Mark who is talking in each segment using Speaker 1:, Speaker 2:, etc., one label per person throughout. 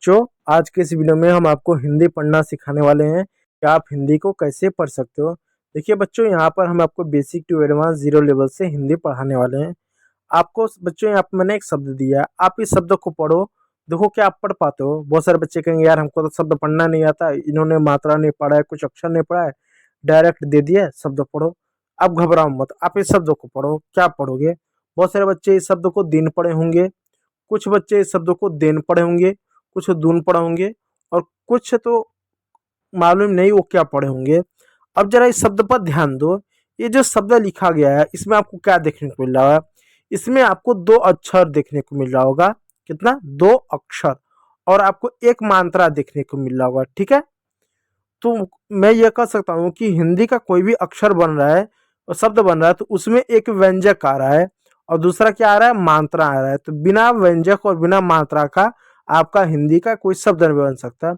Speaker 1: बच्चों, आज के इस वीडियो में हम आपको हिंदी पढ़ना सिखाने वाले हैं कि आप हिंदी को कैसे पढ़ सकते हो। देखिए बच्चों, यहाँ पर हम आपको basic to advance zero level से हिंदी पढ़ाने वाले हैं। आपको बच्चों यहाँ पर मैंने एक शब्द दिया है, आप इस शब्द को पढ़ो। देखो क्या आप पढ़ पाते हो। बहुत सारे बच्चे कहेंगे यार हमको तो शब्द पढ़ना नहीं आता, इन्होंने मात्रा नहीं पढ़ा है, कुछ अक्षर नहीं पढ़ा है, डायरेक्ट दे दिया शब्द पढ़ो। आप घबराओ मत, आप इस शब्द को पढ़ो। क्या पढ़ोगे? बहुत सारे बच्चे इस शब्द को दिन पढ़े होंगे, कुछ बच्चे इस शब्द को देन पढ़े होंगे, कुछ दून पढ़े होंगे, और कुछ तो मालूम नहीं वो क्या पढ़े होंगे। अब जरा इस शब्द पर ध्यान दो। ये जो शब्द लिखा गया है इसमें आपको क्या देखने को मिल रहा है? इसमें आपको दो अक्षर देखने को मिल रहा होगा। कितना? दो अक्षर। और आपको एक मात्रा देखने को मिल रहा होगा। ठीक है, तो मैं ये कह सकता हूँ कि हिंदी का कोई भी अक्षर बन रहा है और शब्द बन रहा है तो उसमें एक व्यंजक आ रहा है और दूसरा क्या आ रहा है? मात्रा आ रहा है। तो बिना व्यंजक और बिना मात्रा का आपका हिंदी का कोई शब्द नहीं बन सकता।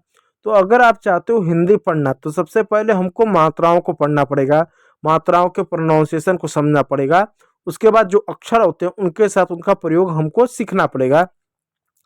Speaker 1: तो अगर आप चाहते हो हिंदी पढ़ना तो सबसे पहले हमको मात्राओं को पढ़ना पड़ेगा, मात्राओं के प्रोनाउंसिएशन को समझना पड़ेगा। उसके बाद जो अक्षर होते हैं उनके साथ उनका प्रयोग हमको सीखना पड़ेगा।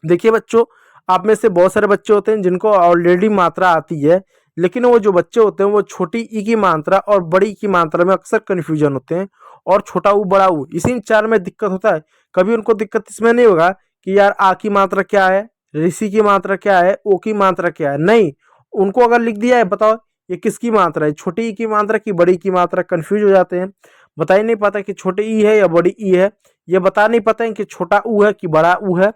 Speaker 1: देखिए बच्चों, आप में से बहुत सारे बच्चे होते हैं जिनको ऑलरेडी मात्रा आती है, लेकिन वो जो बच्चे होते हैं वो छोटी ई की मात्रा और बड़ी ई की मात्रा में अक्सर कन्फ्यूजन होते हैं, और छोटा ऊ बड़ा ऊ इसी चार में दिक्कत होता है। कभी उनको दिक्कत इसमें नहीं होगा कि यार आ की मात्रा क्या है, ऋषि की मात्रा क्या है, ओ की मात्रा क्या है। नहीं, उनको अगर लिख दिया है बताओ ये किसकी मात्रा है, छोटी ई की मात्रा की बड़ी की मात्रा, कंफ्यूज हो जाते हैं। बता ही नहीं पाता कि छोटी ई है या बड़ी ई है, ये बता नहीं पाते हैं कि छोटा ऊ है कि बड़ा ऊ है।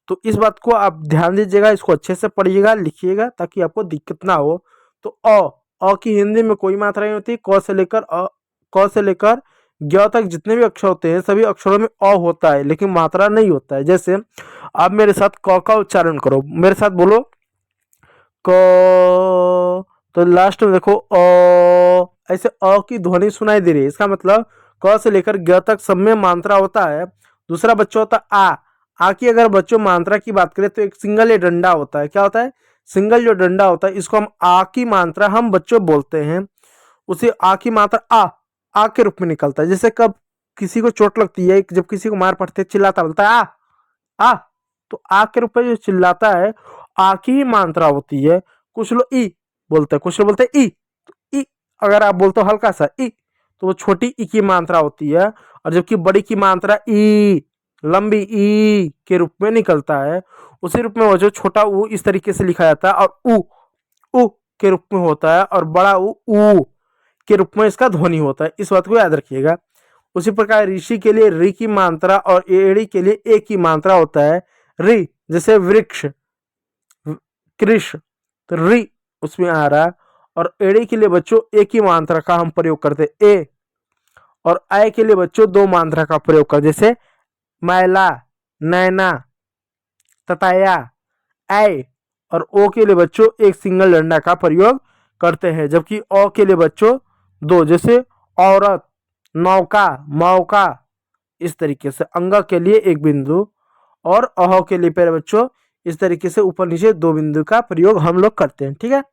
Speaker 1: तो इस बात को आप ध्यान दीजिएगा, इसको अच्छे से पढ़िएगा, लिखिएगा ताकि आपको दिक्कत ना हो। तो अ की हिंदी में कोई मात्रा नहीं होती। क से लेकर ज्ञ तक जितने भी अक्षर होते हैं सभी अक्षरों में अ होता है, लेकिन मात्रा नहीं होता है। जैसे आप मेरे साथ क का उच्चारण करो, मेरे साथ बोलो क। तो लास्ट में देखो ऐसे अ की ध्वनि सुनाई दे रही है, इसका मतलब क से लेकर ज्ञ तक सब में मात्रा होता है। दूसरा बच्चा होता है आ की अगर बच्चों मात्रा की बात करें तो एक सिंगल ये डंडा होता है। क्या होता है? सिंगल जो डंडा होता है इसको हम आ की मात्रा हम बच्चों बोलते हैं। उसे आ की मात्रा आ के रूप में निकलता है। जैसे कब किसी को चोट लगती है, जब किसी को मार पड़ते चिल्लाता बोलता है आ, तो आ के रूप में जो चिल्लाता है आ की ही मात्रा होती है। कुछ लोग ई बोलते हैं, कुछ लोग बोलते हैं ई। तो ई अगर आप बोलते हो हल्का सा ई तो वो छोटी ई की मात्रा होती है, और जबकि बड़ी की मात्रा ई लंबी ई के रूप में निकलता है। उसी रूप में वो जो छोटा ऊ इस तरीके से लिखा जाता है, और ऊ के रूप में होता है, और बड़ा ऊ के रूप में इसका ध्वनि होता है। इस बात को याद रखिएगा। उसी प्रकार ऋषि के लिए री की मात्रा और एड़ी के लिए ए की मात्रा होता है री। जैसे वृक्ष, कृष, तो री उसमें आ रहा है। और एड़ी के लिए बच्चों ए की मात्रा का हम प्रयोग करते हैं ए, और आय के लिए बच्चों दो मात्रा का प्रयोग करते, जैसे मैला, नैना, तताया, ऐ। और ओ के लिए बच्चों एक सिंगल डंडा का प्रयोग करते हैं, जबकि ओ के लिए बच्चों दो, जैसे औरत, नौका, मौका। इस तरीके से अंग के लिए एक बिंदु और अह के लिए प्यारे बच्चों इस तरीके से ऊपर नीचे दो बिंदु का प्रयोग हम लोग करते हैं। ठीक है,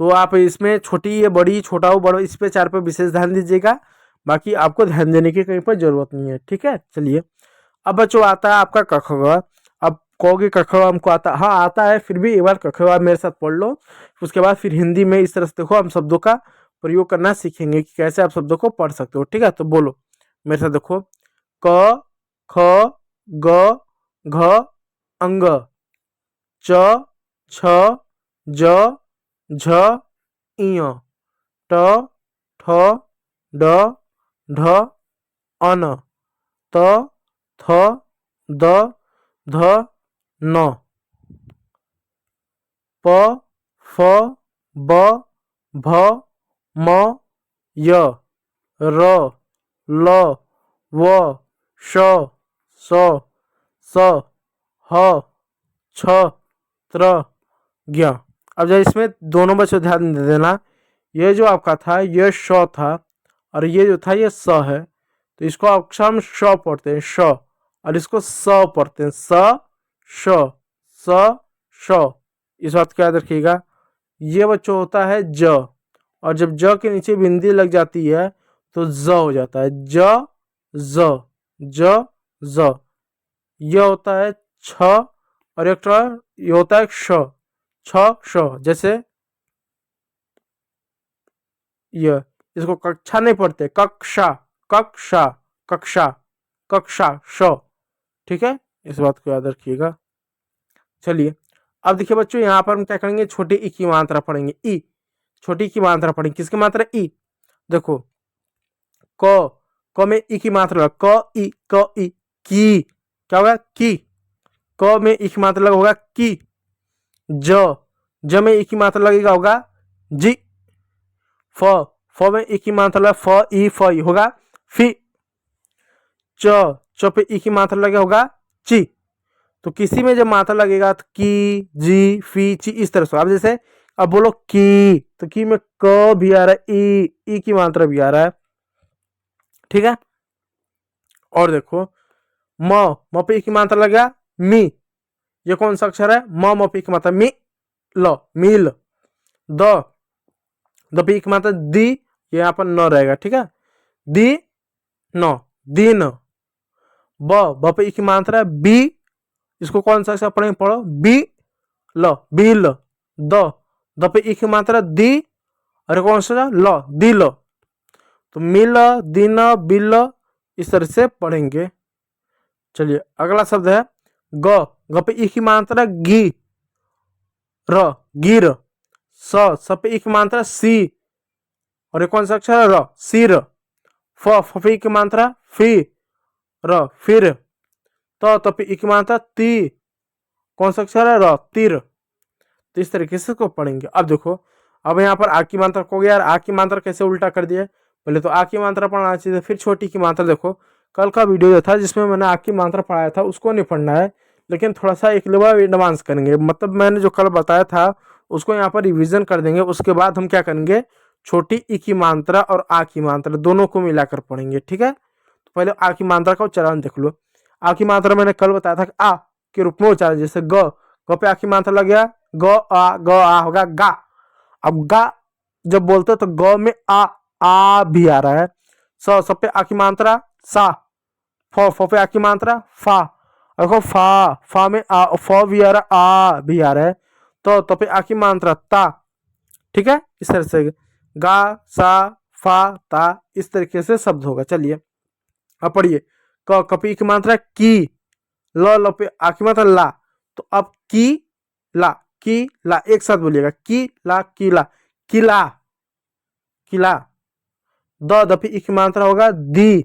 Speaker 1: तो आप इसमें छोटी या बड़ी, छोटा हो बड़ा, इस पे चार पे विशेष ध्यान दीजिएगा। बाकी आपको ध्यान देने की कहीं पर जरूरत नहीं है। ठीक है, चलिए अब बच्चों आता है आपका क ख ग। अब कहोगे क ख ग हमको आता, हाँ आता है, फिर भी एक बार क ख ग मेरे साथ पढ़ लो। उसके बाद फिर हिंदी में इस तरह से देखो हम शब्दों का प्रयोग करना सीखेंगे कि कैसे आप शब्दों को पढ़ सकते हो। ठीक है, तो बोलो मेरे साथ, देखो क ख ग घ अंग, च छ ज झ इय, ट ठ ड ढ अन, त थ द ध न, प फ ब भ म य, र ल व श स स ह छ त्र ज्ञ। अब जब इसमें दोनों बच्चों ध्यान दे देना, ये जो आपका था ये श था, और ये जो था ये स है। तो इसको अक्षर हम श पढ़ते हैं, श, और इसको स पढ़ते हैं, स श स श। इस बात को याद रखिएगा। ये बच्चों होता है ज, और जब ज के नीचे बिंदी लग जाती है तो ज हो जाता है, ज ज ज ज। यह होता है छ, और एक ये होता है श, छ श, जैसे ये, इसको कक्षा नहीं पढ़ते, कक्षा कक्षा कक्षा कक्षा श, ठीक है, इस बात को याद रखिएगा। चलिए अब देखिए बच्चों, यहाँ पर हम क्या करेंगे, छोटी ई की मात्रा पढ़ेंगे। ई, छोटी ई की मात्रा पढ़ेंगे, किसकी मात्रा, ई। देखो क में ई की मात्रा लगा, क ई की, क्या होगा, की। क में ई की मात्रा लगा होगा की। ज में ई की मात्रा लगेगा होगा जी। फ में ई की मात्रा लगा फ ई होगा फी। च पे ई की मात्रा लगे होगा ची। तो किसी में जब मात्रा लगेगा तो की, जी, फी, ची, इस तरह से। अब जैसे अब बोलो की, तो की में क भी आ रहा है, ई की मात्रा भी आ रहा है, ठीक है। और देखो म पे ई की मात्रा लग गया मी, ये कौन सा अक्षर है, म पे ई की मात्रा मी ल, मील। द पे ई की मात्रा दी, ये यहाँ पर न रहेगा, ठीक है, दी न, दिन। ब पे ई की मात्रा बी, इसको कौन सा अक्षर पढ़ेंगे, पढ़ो B L, bill. The pay ई की मात्रा दी, और कौन सा ल, दिल। तो मिल, दिन, बिल, इस तरह से पढ़ेंगे। चलिए अगला शब्द है ग पे ई की मात्रा गी, र, गिर। स पे ई की मात्रा सी, और ये कौन सा अक्षर है, र, सिर। फ पे ई की मात्रा फी, र, फिर। तो पे ई की मात्रा ती, कौन सा अक्षर है, र, तीर। तो इस तरीके से इसको पढ़ेंगे। अब देखो, अब यहाँ पर आ की मात्रा हो गया यार, आ की मात्रा कैसे उल्टा कर दिया, पहले तो आ की मात्रा पढ़ना चाहिए, फिर छोटी की मात्रा। देखो कल का वीडियो जो था जिसमें मैंने आ की मात्रा पढ़ाया था उसको नहीं पढ़ना है, लेकिन थोड़ा सा एक लेवल एडवांस करेंगे, मतलब मैंने जो कल बताया था उसको यहाँ पर रिविजन कर देंगे। उसके बाद हम क्या करेंगे, छोटी ई की मात्रा और आ की मात्रा दोनों को मिलाकर पढ़ेंगे, ठीक है। तो पहले आ की मात्रा का उच्चारण देख लो। आ की मात्रा मैंने कल बताया था आ के रूप में उच्चारण, जैसे ग पे आ की मात्रा लग गया ग आ होगा गा। अब गा जब बोलते तो ग में आ भी आ रहा है। स पे आ की मात्रा सा, फ पे आ की मात्रा फा, देखो फा में फ भी आ रहा, आ भी आ रहा है। तो पे आ की मात्रा ता, ठीक है, इस तरह से गा, सा, फा, ता, इस तरीके से शब्द होगा। चलिए अब पढ़िए, कपी की मात्रा की, ल पे आ की मात्रा ला, तो अब की ला एक साथ बोलिएगा, की ला किला, किला। द पे ई की मात्रा होगा दी,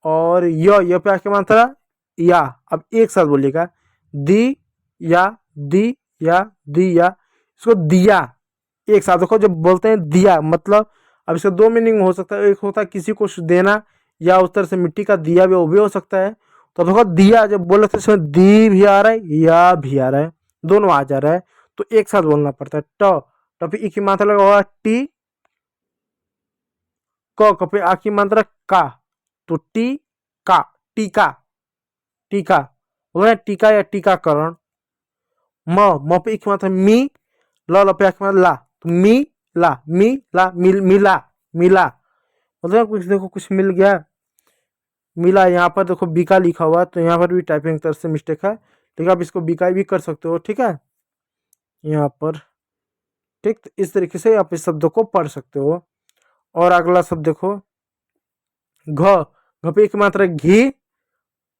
Speaker 1: और य पे आ की मात्रा या। अब एक साथ बोलिएगा, दी या दी या दी या, इसको दिया। एक साथ देखो, जब बोलते हैं दिया मतलब, अब इसका दो मीनिंग हो सकता है, एक होता है किसी को देना, या उस तरह से मिट्टी का दिया भी, वो भी हो सकता है। तो देखो दिया जब बोले तो इसमें दी भी आ रहा है, या भी आ रहा है, दोनों आ जा रहा है, तो एक साथ बोलना पड़ता है। पे ई की मात्रा लगा हुआ टी, पे आ की मात्रा का, तो टी का, टीका, टीका हो गया, टीका या टीकाकरण। म पे ई की मात्रा मी, ल पे आ की मात्रा ला, तो मिला, मिला, मतलब कुछ देखो कुछ मिल गया, मिला। यहाँ पर देखो बीका लिखा हुआ, तो यहाँ पर भी टाइपिंग तरह से मिस्टेक है, लेकिन आप इसको बीका भी कर सकते हो, ठीक है, यहाँ पर, ठीक। तो इस तरीके से आप इस शब्दों को पढ़ सकते हो। और अगला शब्द देखो, घ पे एक मात्रा घी,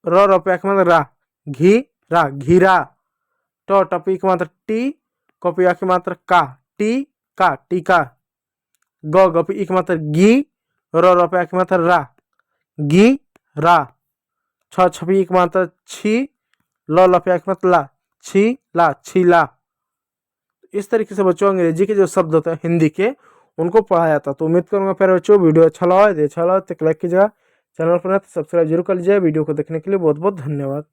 Speaker 1: र पे एक मात्रा रा, घी रा, घीरा। टपी की मात्रा टी, कपिया की मात्रा का, टी का, टीका। गपी की मात्रा गी, र पे की मात्रा रा, गी रा। छपी की मात्रा छी, ल पे की मात्रा ला, छी ला, छीला। इस तरीके से बच्चों अंग्रेजी के जो शब्द होते हैं हिंदी के, उनको पढ़ाया जाता। तो उम्मीद करूंगा प्यारे बच्चों वीडियो अच्छा लगा तो एक लाइक कीजिएगा, चैनल पर सब्सक्राइब जरूर कर लीजिए। वीडियो को देखने के लिए बहुत बहुत धन्यवाद।